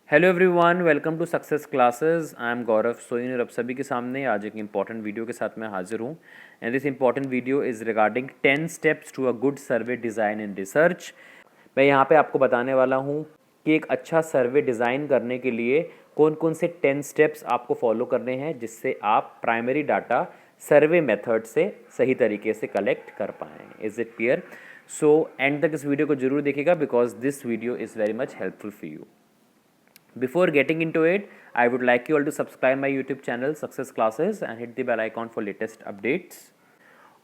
Hello everyone, welcome to success classes. I am Gaurav Soin और अब सभी के सामने आज एक इम्पॉर्टेंट वीडियो के साथ मैं हाजिर हूँ। And this important video is regarding 10 steps to a good survey design in research. मैं यहाँ पे आपको बताने वाला हूँ कि एक अच्छा सर्वे डिज़ाइन करने के लिए कौन कौन से 10 स्टेप्स आपको फॉलो करने हैं जिससे आप प्राइमरी डाटा सर्वे मेथड से सही तरीके से कलेक्ट कर पाएँ। Is it clear? So and तक इस वीडियो को जरूर देखिएगा because this video is very much helpful for you. Before getting into it, I would like you all to subscribe my YouTube channel Success Classes and hit the bell icon for latest updates.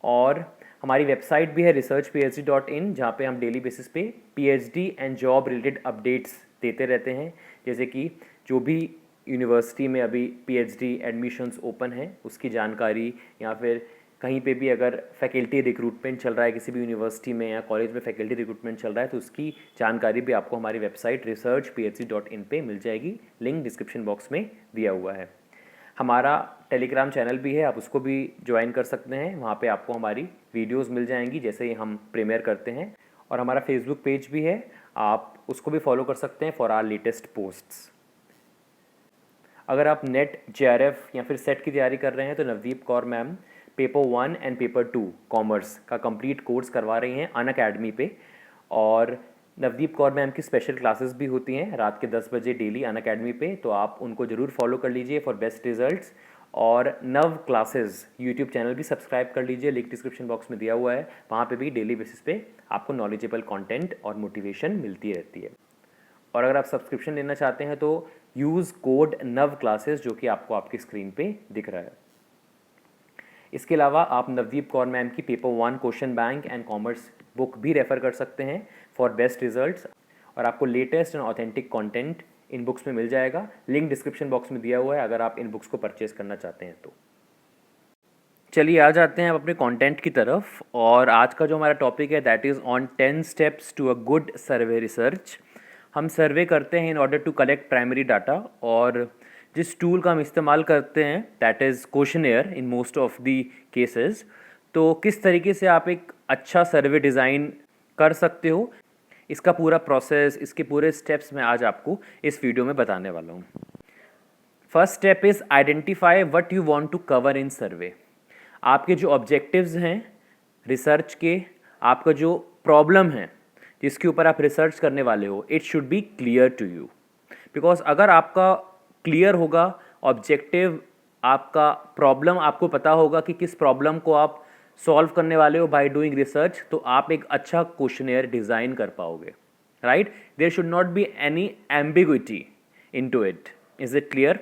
और हमारी website भी है researchphd.in जहाँ पे हम daily basis पे PhD and job related updates देते रहते हैं। जैसे कि जो भी यूनिवर्सिटी में अभी PhD एडमिशन्स ओपन हैं उसकी जानकारी, या फिर कहीं पे भी अगर फैकल्टी रिक्रूटमेंट चल रहा है किसी भी यूनिवर्सिटी में या कॉलेज में फैकल्टी रिक्रूटमेंट चल रहा है तो उसकी जानकारी भी आपको हमारी वेबसाइट researchphd.in पे मिल जाएगी। लिंक डिस्क्रिप्शन बॉक्स में दिया हुआ है। हमारा टेलीग्राम चैनल भी है, आप उसको भी ज्वाइन कर सकते हैं। वहाँ पे आपको हमारी वीडियोस मिल जाएंगी जैसे ही हम प्रीमियर करते हैं। और हमारा फेसबुक पेज भी है, आप उसको भी फॉलो कर सकते हैं फॉर आर लेटेस्ट पोस्ट्स। अगर आप नेट JRF या फिर सेट की तैयारी कर रहे हैं तो Navdeep Kaur ma'am paper 1 and paper 2 commerce का कंप्लीट कोर्स करवा रही हैं अनअकैडमी पे। और नवदीप कौर मैम की स्पेशल क्लासेस भी होती हैं रात के 10 बजे डेली अनअकैडमी पे, तो आप उनको ज़रूर फॉलो कर लीजिए फॉर बेस्ट रिजल्ट्स। और नव क्लासेस यूट्यूब चैनल भी सब्सक्राइब कर लीजिए, लिंक डिस्क्रिप्शन बॉक्स में दिया हुआ है। वहाँ पे भी डेली बेसिस पे आपको नॉलेजेबल कंटेंट और मोटिवेशन मिलती रहती है। और अगर आप सब्सक्रिप्शन लेना चाहते हैं तो यूज़ कोड नव क्लासेस जो कि आपको आपकी स्क्रीन पे दिख रहा है। इसके अलावा आप नवदीप कौर मैम की paper 1 question bank and commerce book भी रेफ़र कर सकते हैं फॉर बेस्ट रिजल्ट्स। और आपको latest and authentic content in books में मिल जाएगा। लिंक डिस्क्रिप्शन बॉक्स में दिया हुआ है अगर आप इन बुक्स को परचेज करना चाहते हैं तो। चलिए आ जाते हैं अब अपने कंटेंट की तरफ। और आज का जो हमारा टॉपिक है that is on 10 steps to a good survey research. हम सर्वे करते हैं in order to collect primary data, और जिस टूल का हम इस्तेमाल करते हैं that is questionnaire in most of the cases. तो किस तरीके से आप एक अच्छा सर्वे डिज़ाइन कर सकते हो, इसका पूरा प्रोसेस, इसके पूरे स्टेप्स मैं आज आपको इस वीडियो में बताने वाला हूँ। First step is identify what you want to cover in survey. आपके जो ऑब्जेक्टिव्स हैं रिसर्च के, आपका जो प्रॉब्लम है जिसके ऊपर आप रिसर्च करने वाले हो, it should be clear to you. Because अगर आपका क्लियर होगा ऑब्जेक्टिव, आपका प्रॉब्लम आपको पता होगा कि किस प्रॉब्लम को आप सॉल्व करने वाले हो बाय डूइंग रिसर्च, तो आप एक अच्छा क्वेश्चनेयर डिज़ाइन कर पाओगे। Right, there should not be any ambiguity into it. Is it clear?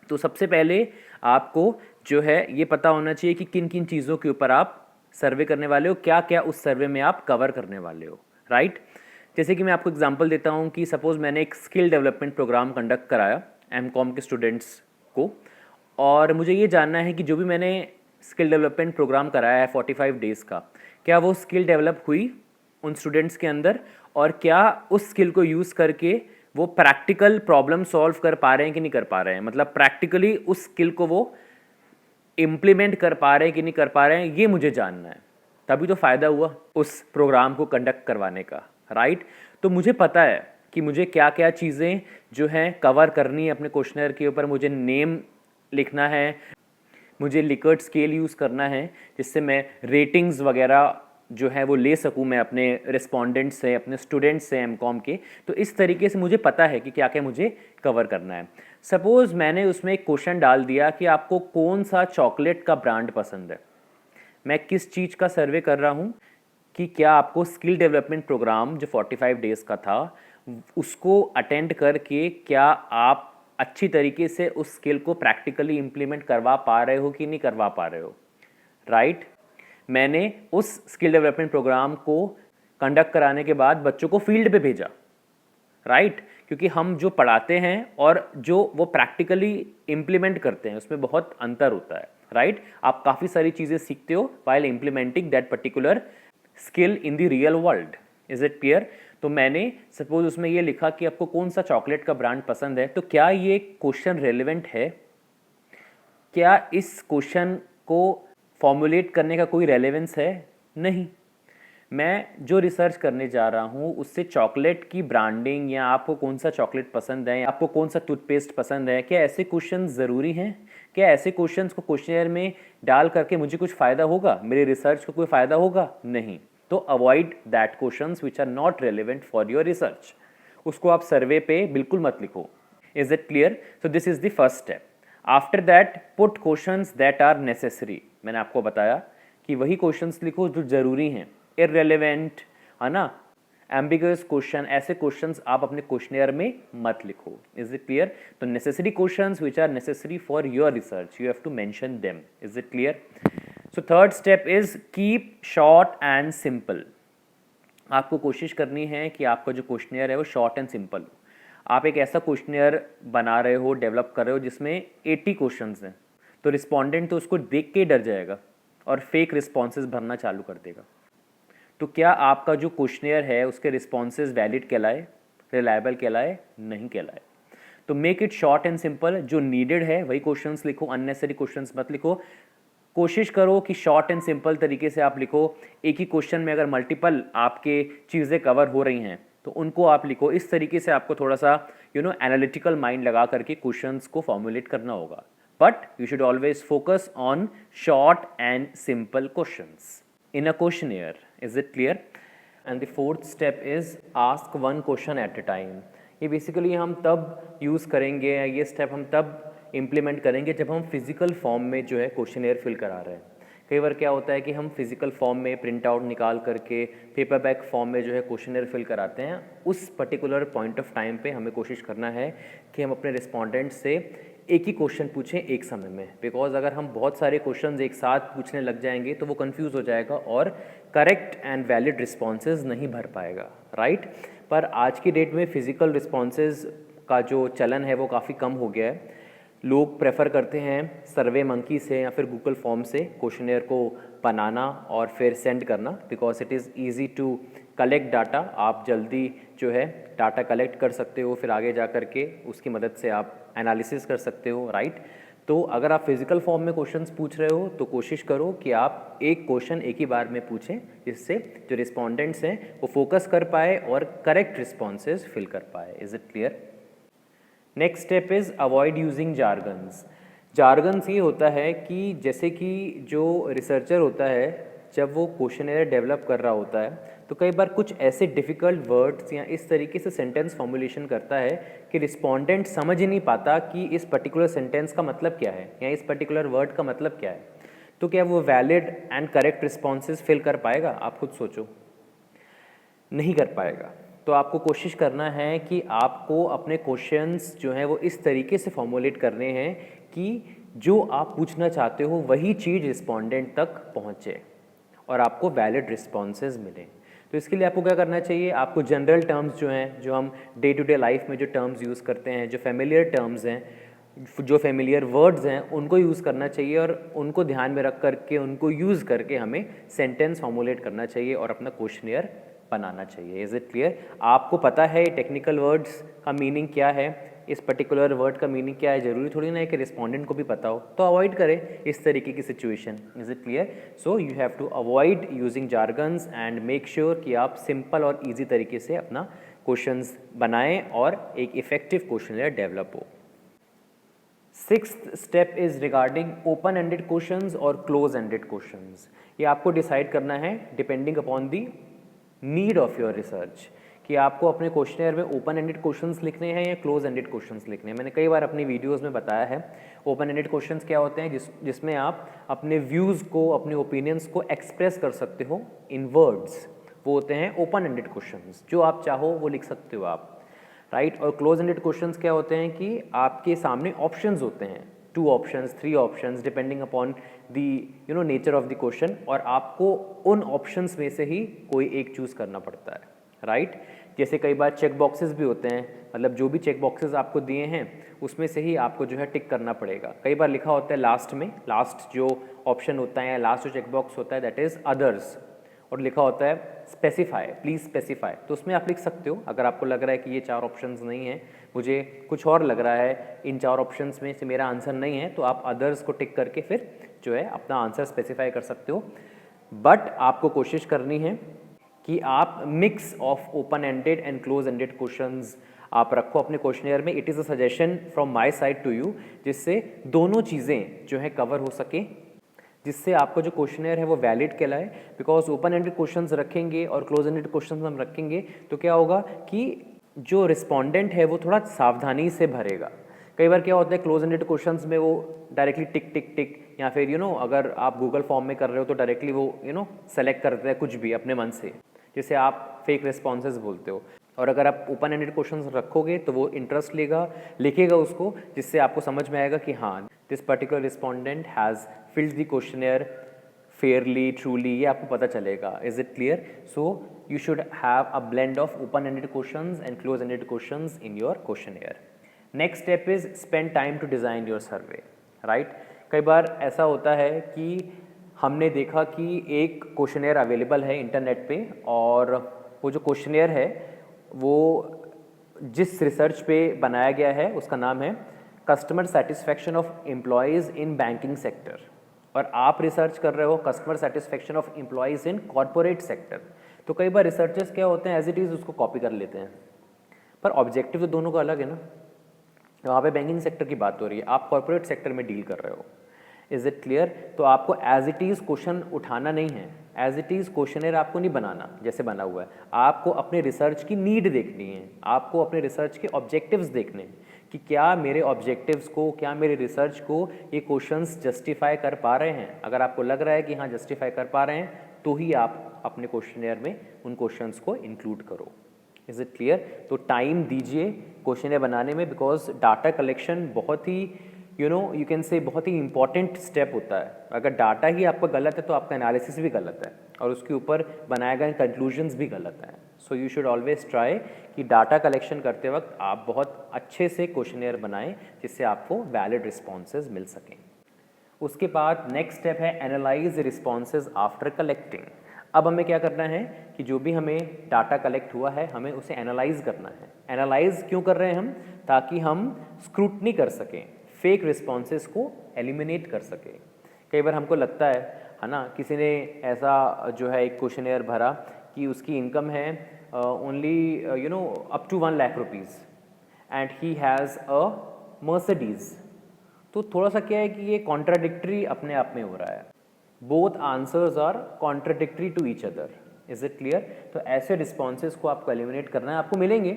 तो सबसे पहले आपको जो है ये पता होना चाहिए कि किन किन चीज़ों के ऊपर आप सर्वे करने वाले हो, क्या क्या उस सर्वे में आप कवर करने वाले हो। राइट, जैसे कि मैं आपको एग्जांपल देता हूँ कि सपोज़ मैंने एक स्किल डेवलपमेंट प्रोग्राम कंडक्ट कराया MCOM के स्टूडेंट्स को, और मुझे ये जानना है कि जो भी मैंने स्किल डेवलपमेंट प्रोग्राम कराया है 45 डेज़ का, क्या वो स्किल डेवलप हुई उन स्टूडेंट्स के अंदर, और क्या उस स्किल को यूज़ करके वो प्रैक्टिकल प्रॉब्लम सॉल्व कर पा रहे हैं कि नहीं कर पा रहे हैं। मतलब प्रैक्टिकली उस स्किल को वो इम्प्लीमेंट कर पा रहे हैं कि नहीं कर पा रहे हैं, ये मुझे जानना है। तभी तो फ़ायदा हुआ उस प्रोग्राम को कंडक्ट करवाने का। राइट, तो मुझे पता है कि मुझे क्या क्या चीज़ें जो हैं कवर करनी है अपने क्वेश्चनर के ऊपर। मुझे नेम लिखना है, मुझे लिकर्ट स्केल यूज़ करना है जिससे मैं रेटिंग्स वगैरह जो है वो ले सकूं मैं अपने रिस्पोंडेंट्स से, अपने स्टूडेंट्स से MCOM के। तो इस तरीके से मुझे पता है कि क्या क्या मुझे कवर करना है। सपोज़ मैंने उसमें एक क्वेश्चन डाल दिया कि आपको कौन सा चॉकलेट का ब्रांड पसंद है। मैं किस चीज़ का सर्वे कर रहा हूँ कि क्या आपको स्किल डेवलपमेंट प्रोग्राम जो 45 डेज़ का था उसको अटेंड करके क्या आप अच्छी तरीके से उस स्किल को प्रैक्टिकली इम्प्लीमेंट करवा पा रहे हो कि नहीं करवा पा रहे हो। राइट, मैंने उस स्किल डेवलपमेंट प्रोग्राम को कंडक्ट कराने के बाद बच्चों को फील्ड पे भेजा। राइट, क्योंकि हम जो पढ़ाते हैं और जो वो प्रैक्टिकली इम्प्लीमेंट करते हैं उसमें बहुत अंतर होता है। राइट, आप काफ़ी सारी चीज़ें सीखते हो while implementing that particular skill in the real world. Is it clear? तो मैंने सपोज उसमें ये लिखा कि आपको कौन सा चॉकलेट का ब्रांड पसंद है, तो क्या ये क्वेश्चन रेलिवेंट है? क्या इस क्वेश्चन को फॉर्मुलेट करने का कोई रेलेवेंस है? नहीं। मैं जो रिसर्च करने जा रहा हूँ उससे चॉकलेट की ब्रांडिंग या आपको कौन सा चॉकलेट पसंद है या आपको कौन सा टूथपेस्ट पसंद है, क्या ऐसे क्वेश्चन ज़रूरी हैं? क्या ऐसे क्वेश्चंस को क्वेश्चनर में डाल करके मुझे कुछ फ़ायदा होगा, मेरे रिसर्च को कोई फ़ायदा होगा? नहीं। तो avoid that questions which are not relevant for your research. उसको आप सर्वे पे बिल्कुल मत लिखो। Is it clear? So this is the first step. After that put questions that are necessary. मैंने आपको बताया कि वही क्वेश्चंस लिखो जो जरूरी हैं। इररेलेवेंट, है ना, एम्बिगुअस क्वेश्चन, ऐसे क्वेश्चंस आप अपने क्वेश्चनियर में मत लिखो। Is it clear? तो necessary questions which are necessary for your research, you have to mention them. Is it clear? So third step is keep short and simple. आपको कोशिश करनी है कि आपका जो क्वेश्चनियर है वो शॉर्ट एंड सिंपल हो। आप एक ऐसा क्वेश्चनियर बना रहे हो, डेवलप कर रहे हो जिसमें 80 क्वेश्चंस हैं, तो रिस्पोंडेंट तो उसको देख के ही डर जाएगा और फेक रिस्पॉन्सेज भरना चालू कर देगा। तो क्या आपका जो क्वेश्चनियर है उसके रिस्पॉन्सेज वैलिड कहलाए, रिलायबल कहलाए? नहीं कहलाए। तो make it short and simple. जो नीडेड है वही क्वेश्चंस लिखो, अननेसेसरी क्वेश्चंस मत लिखो। कोशिश करो कि शॉर्ट एंड सिंपल तरीके से आप लिखो। एक ही क्वेश्चन में अगर मल्टीपल आपके चीज़ें कवर हो रही हैं तो उनको आप लिखो। इस तरीके से आपको थोड़ा सा एनालिटिकल माइंड लगा करके क्वेश्चंस को फॉर्मुलेट करना होगा। But you should always focus on short and simple questions in a questionnaire. Is it clear? And the fourth step is ask one question at a time. ये basically हम तब use करेंगे, ये step हम तब implement करेंगे जब हम फिज़िकल फॉर्म में जो है क्वेश्चनेयर फिल करा रहे हैं। कई बार क्या होता है कि हम फिज़िकल फॉर्म में प्रिंट आउट निकाल करके पेपर बैक फॉर्म में जो है क्वेश्चनेयर फिल कराते हैं। उस पर्टिकुलर पॉइंट ऑफ टाइम पे हमें कोशिश करना है कि हम अपने रिस्पोंडेंट से एक ही क्वेश्चन पूछें एक समय में, बिकॉज अगर हम बहुत सारे क्वेश्चंस एक साथ पूछने लग जाएंगे तो वो कंफ्यूज हो जाएगा और करेक्ट एंड वैलिड रिस्पॉन्सेज नहीं भर पाएगा, राइट? पर आज की डेट में फिज़िकल रिस्पॉन्सेज का जो चलन है वो काफ़ी कम हो गया है। लोग प्रेफर करते हैं सर्वे मंकी से या फिर गूगल फॉर्म से क्वेश्चनेयर को बनाना और फिर सेंड करना, because it is easy to collect data. आप जल्दी जो है डाटा कलेक्ट कर सकते हो, फिर आगे जा कर के उसकी मदद से आप एनालिसिस कर सकते हो, राइट? तो अगर आप फिजिकल फॉर्म में क्वेश्चंस पूछ रहे हो तो कोशिश करो कि आप एक क्वेश्चन एक ही बार में पूछें, जिससे जो रिस्पोंडेंट्स हैं वो फोकस कर पाए और करेक्ट रिस्पॉन्सेज फिल कर पाए। Is it clear? Next step is avoid using jargons. Jargons ये होता है कि जैसे कि जो रिसर्चर होता है जब वो क्वेश्चनेयर डेवलप कर रहा होता है तो कई बार कुछ ऐसे डिफ़िकल्ट वर्ड्स या इस तरीके से सेंटेंस फॉर्मुलेशन करता है कि रिस्पोंडेंट समझ ही नहीं पाता कि इस पर्टिकुलर सेंटेंस का मतलब क्या है या इस पर्टिकुलर वर्ड का मतलब क्या है। तो क्या वो valid and correct responses fill कर पाएगा? आप खुद सोचो, नहीं कर पाएगा। तो आपको कोशिश करना है कि आपको अपने क्वेश्चंस जो हैं वो इस तरीके से फॉर्मुलेट करने हैं कि जो आप पूछना चाहते हो वही चीज़ रिस्पोंडेंट तक पहुँचे और आपको वैलिड रिस्पॉन्सेज मिले। तो इसके लिए आपको क्या करना चाहिए? आपको जनरल टर्म्स जो हैं, जो हम डे टू डे लाइफ में जो टर्म्स यूज़ करते हैं, जो फेमिलियर टर्म्स हैं, जो फेमिलियर वर्ड्स हैं, उनको यूज़ करना चाहिए और उनको ध्यान में रख करके उनको यूज़ करके हमें सेंटेंस फॉर्मुलेट करना चाहिए और अपना क्वेश्चनियर बनाना चाहिए। Is it clear? आपको पता है टेक्निकल वर्ड्स का मीनिंग क्या है, इस पर्टिकुलर वर्ड का मीनिंग क्या है, ज़रूरी थोड़ी ना है कि रिस्पोंडेंट को भी पता हो, तो अवॉइड करें इस तरीके की situation. Is it clear? So you have to avoid using jargons and make sure कि आप सिंपल और ईजी तरीके से अपना क्वेश्चंस बनाएं और एक इफेक्टिव क्वेश्चनर डेवलप हो। Sixth step is regarding open ended questions और क्लोज एंडेड क्वेश्चंस। ये आपको डिसाइड करना है depending upon the need of your research कि आपको अपने क्वेश्चनर में ओपन एंडेड क्वेश्चंस लिखने हैं या क्लोज एंडेड क्वेश्चंस लिखने हैं। मैंने कई बार अपनी वीडियोस में बताया है ओपन एंडेड क्वेश्चंस क्या होते हैं, जिसमें आप अपने व्यूज़ को, अपने ओपिनियंस को एक्सप्रेस कर सकते हो इन वर्ड्स, वो होते हैं ओपन एंडेड क्वेश्चंस। जो आप चाहो वो लिख सकते हो आप, राइट? और क्लोज एंडेड क्वेश्चंस क्या होते हैं कि आपके सामने ऑप्शंस होते हैं, 2 options, 3 options, depending upon the nature of the question, और आपको उन ऑप्शंस में से ही कोई एक चूज़ करना पड़ता है, राइट? जैसे कई बार चेक बॉक्सेस भी होते हैं, मतलब जो भी चेक बॉक्सेस आपको दिए हैं उसमें से ही आपको जो है टिक करना पड़ेगा। कई बार लिखा होता है लास्ट में, लास्ट जो ऑप्शन होता है या लास्ट जो चेक बॉक्स होता है दैट इज़ अदर्स, और लिखा होता है स्पेसिफाई, प्लीज़ स्पेसिफाई। तो उसमें आप लिख सकते हो अगर आपको लग रहा है कि ये 4 ऑप्शंस नहीं हैं, मुझे कुछ और लग रहा है, इन 4 ऑप्शंस में से मेरा आंसर नहीं है, तो आप अदर्स को टिक करके फिर जो है अपना आंसर स्पेसिफाई कर सकते हो। बट आपको कोशिश करनी है कि आप mix of open ended and close ended questions आप रखो अपने क्वेश्चनियर में. It is a suggestion from my side to you, जिससे दोनों चीज़ें जो है कवर हो सके, जिससे आपका जो क्वेश्चनियर है वो वैलिड कहलाए. बिकॉज ओपन एंडेड क्वेश्चंस रखेंगे और क्लोज एंडेड क्वेश्चंस हम रखेंगे तो क्या होगा कि जो रिस्पोंडेंट है वो थोड़ा सावधानी से भरेगा. कई बार क्या होता है क्लोज एंडेड क्वेश्चंस में वो डायरेक्टली टिक टिक टिक, या फिर अगर आप गूगल फॉर्म में कर रहे हो तो डायरेक्टली वो सेलेक्ट करते हैं कुछ भी अपने मन से, जिसे आप फेक रिस्पॉन्सेज बोलते हो. और अगर आप ओपन एंडेड क्वेश्चंस रखोगे तो वो इंटरेस्ट लिखेगा उसको, जिससे आपको समझ में आएगा कि हाँ this particular respondent has filled the questionnaire fairly truly, ये आपको पता चलेगा. Is it clear? So you should have a blend of open ended questions and close ended questions in your questionnaire. Next step is spend time to design your survey. Right, कई बार ऐसा होता है कि हमने देखा कि एक क्वेश्चनियर अवेलेबल है इंटरनेट पे, और वो जो क्वेश्चनियर है वो जिस रिसर्च पे बनाया गया है उसका नाम है customer satisfaction of employees in banking sector, और आप रिसर्च कर रहे हो customer satisfaction of employees in corporate sector. तो कई बार रिसर्चर्स क्या होते हैं एज इट इज़ उसको कॉपी कर लेते हैं, पर ऑब्जेक्टिव तो दोनों का अलग है ना. वहाँ पे बैंकिंग सेक्टर की बात हो रही है, आप कॉर्पोरेट सेक्टर में डील कर रहे हो. Is it clear? तो आपको एज इट इज़ क्वेश्चन उठाना नहीं है, एज इट इज़ क्वेश्चनर आपको नहीं बनाना जैसे बना हुआ है. आपको अपने रिसर्च की नीड देखनी है, आपको अपने रिसर्च के ऑब्जेक्टिव्स देखने हैं कि क्या मेरे ऑब्जेक्टिव्स को, क्या मेरे रिसर्च को ये क्वेश्चंस जस्टिफाई कर पा रहे हैं. अगर आपको लग रहा है कि हाँ जस्टिफाई कर पा रहे हैं तो ही आप अपने क्वेश्चनियर में उन क्वेश्चंस को इंक्लूड करो. Is it clear? तो टाइम दीजिए क्वेश्चनियर बनाने में, बिकॉज डाटा कलेक्शन बहुत ही यू कैन से बहुत ही इंपॉर्टेंट स्टेप होता है. अगर डाटा ही आपका गलत है तो आपका एनालिसिस भी गलत है और उसके ऊपर बनाए गए कंक्लूजन्स भी गलत हैं. सो यू शुड ऑलवेज ट्राई कि डाटा कलेक्शन करते वक्त आप बहुत अच्छे से क्वेश्चनियर बनाएं जिससे आपको वैलिड रिस्पॉन्सेज मिल सकें. उसके बाद नेक्स्ट स्टेप है एनालाइज रिस्पॉन्सेज आफ्टर कलेक्टिंग. अब हमें क्या करना है कि जो भी हमें डाटा कलेक्ट हुआ है हमें उसे एनालाइज करना है. एनालाइज क्यों कर रहे हैं हम? ताकि हम स्क्रूटनी कर सकें, फेक रिस्पॉन्सेज को एलिमिनेट कर सकें. कई बार हमको लगता है ना, किसी ने ऐसा जो है एक क्वेश्चनियर भरा कि उसकी इनकम है only up to 1 lakh rupees and he has a Mercedes. तो थोड़ा सा क्या है कि ये कॉन्ट्राडिक्टरी अपने आप में हो रहा है. Both answers are contradictory to each other. Is it clear? तो ऐसे रिस्पॉन्सेज को आपको एलिमिनेट करना है. आपको मिलेंगे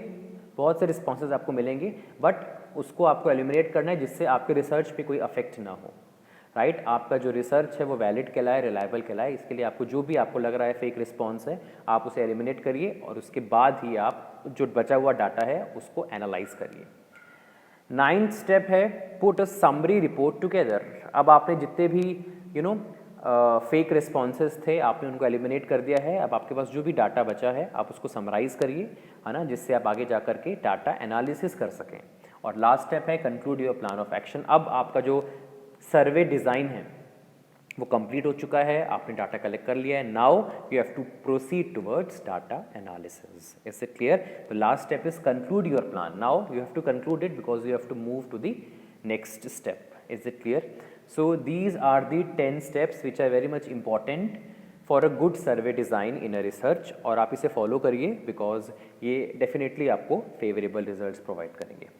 बहुत से रिस्पॉन्सेज आपको मिलेंगे, बट उसको आपको एलिमिनेट करना है जिससे आपके रिसर्च पे कोई अफेक्ट ना हो. राइट, आपका जो रिसर्च है वो वैलिड कहलाए, रिलायबल कहलाए. इसके लिए आपको जो भी आपको लग रहा है फेक रिस्पॉन्स है आप उसे एलिमिनेट करिए और उसके बाद ही आप जो बचा हुआ डाटा है उसको एनालाइज करिए. 9th स्टेप है put a summary report together. अब आपने जितने भी फेक रिस्पॉन्सेज थे आपने उनको एलिमिनेट कर दिया है. अब आपके पास जो भी डाटा बचा है आप उसको समराइज करिए, है ना, जिससे आप आगे जा करके डाटा एनालिसिस कर सकें. और लास्ट स्टेप है conclude your plan of action. अब आपका जो सर्वे डिज़ाइन है वो कंप्लीट हो चुका है, आपने डाटा कलेक्ट कर लिया है. Now you have to proceed towards data analysis. Is it clear? तो last step is conclude your plan. Now you have to conclude it because you have to move to the next step. Is it clear? So these are the 10 steps which are very much important for a good survey design in a research. और आप इसे follow करिए because ये definitely आपको favorable results provide करेंगे.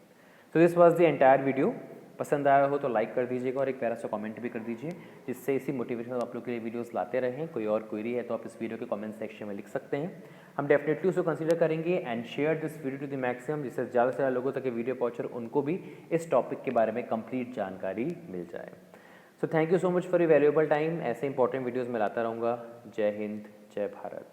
So this was the entire video. पसंद आया हो तो लाइक कर दीजिएगा और एक प्यारा सा कमेंट भी कर दीजिए, जिससे इसी मोटिवेशन आप लोग के लिए वीडियोस लाते रहें. कोई और क्वेरी है तो आप इस वीडियो के कमेंट सेक्शन में लिख सकते हैं, हम डेफिनेटली उसको कंसीडर करेंगे. And share this video to the maximum, जिससे ज़्यादा से ज़्यादा लोगों तक ये वीडियो पहुँचे और उनको भी इस टॉपिक के बारे में कंप्लीट जानकारी मिल जाए. So thank you so much for your valuable time. ऐसे इंपॉर्टेंट वीडियोज़ मैं लाता रहूँगा. जय हिंद, जय भारत.